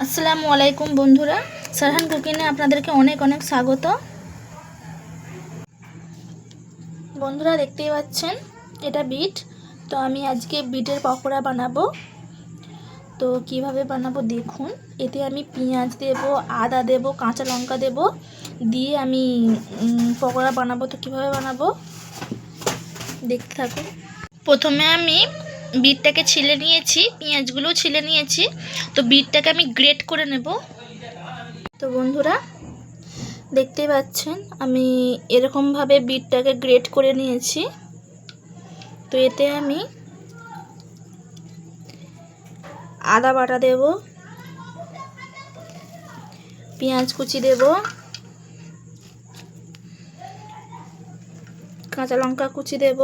আসসালামু আলাইকুম বন্ধুরা, সারহান কুকিংয়ে আপনাদেরকে অনেক অনেক স্বাগত। বন্ধুরা দেখতেই পাচ্ছেন এটা বিট। তো আমি আজকে বিটের পকোড়া বানাবো। তো কিভাবে বানাবো দেখুন। এতে আমি পেঁয়াজ দেব, আদা দেব, কাঁচা লঙ্কা দেব, দিয়ে আমি পকোড়া বানাবো। তো কিভাবে বানাবো দেখতে থাকুন। প্রথমে আমি বিটটাকে ছিলে নিয়েছি, পেঁয়াজগুলোও ছিলে নিয়েছি। তো বিটটাকে আমি গ্রেট করে নেব। তো বন্ধুরা দেখতেই পাচ্ছেন আমি এরকমভাবে বিটটাকে গ্রেট করে নিয়েছি। তো এতে আমি আদা বাটা দেব, পেঁয়াজ কুচি দেব, কাঁচা লঙ্কা কুচি দেব,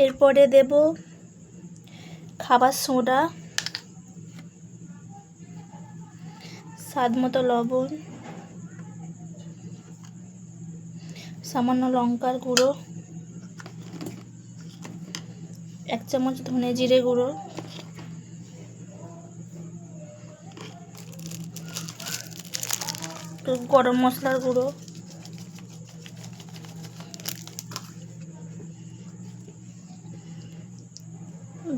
এরপরে দেব খাবার সোডা, স্বাদ মতো লবণ, সামান্য লঙ্কার গুঁড়ো, 1 চামচ ধনে জিরে গুঁড়ো, গরম মশলার গুঁড়ো,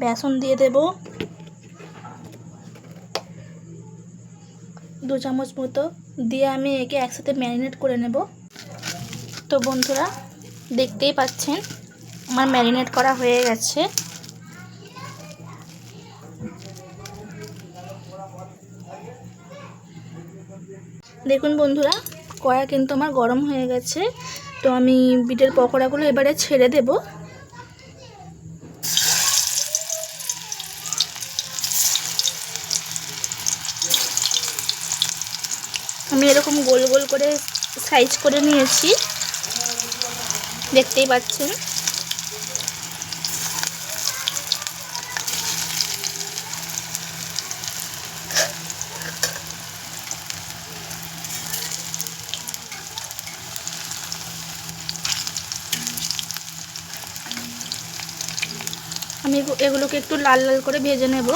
বেসন দিয়ে দেব 2 চামচ মতো, দিয়ে আমি একে একসাথে ম্যারিনেট করে নেব। তো বন্ধুরা দেখতেই পাচ্ছেন আমার ম্যারিনেট করা হয়ে গেছে। দেখুন বন্ধুরা কড়া কিন্তু আমার গরম হয়ে গেছে। তো আমি বিটের পকোড়াগুলো এবারে ছেড়ে দেব। আমি এরকম গোল গোল করে সাইজ করে নিয়েছি, দেখতেই পাচ্ছেন। আমি এগুলোকে একটু লাল লাল করে ভেজে নেব।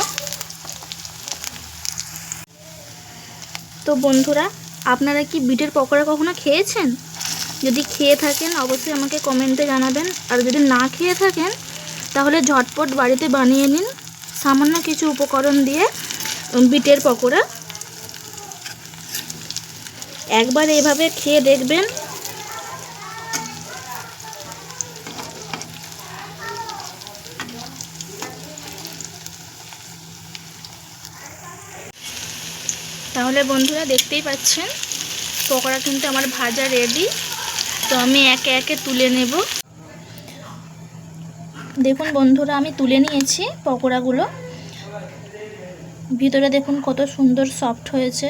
তো বন্ধুরা আপনারা কি বিটের পকোড়া কখনো খেয়েছেন? যদি খেয়ে থাকেন অবশ্যই আমাকে কমেন্টে জানাবেন। আর যদি না খেয়ে থাকেন তাহলে ঝটপট বাড়িতে বানিয়ে নিন সামান্য কিছু উপকরণ দিয়ে বিটের পকোড়া। একবার এইভাবে খেয়ে দেখবেন। তাহলে বন্ধুরা দেখতেই পাচ্ছেন পকোড়া কিন্তু আমার ভাজা রেডি। তো আমি একে একে তুলে নেব। দেখুন বন্ধুরা আমি তুলে নিয়েছি পকোড়াগুলো। ভিতরে দেখুন কত সুন্দর সফট হয়েছে।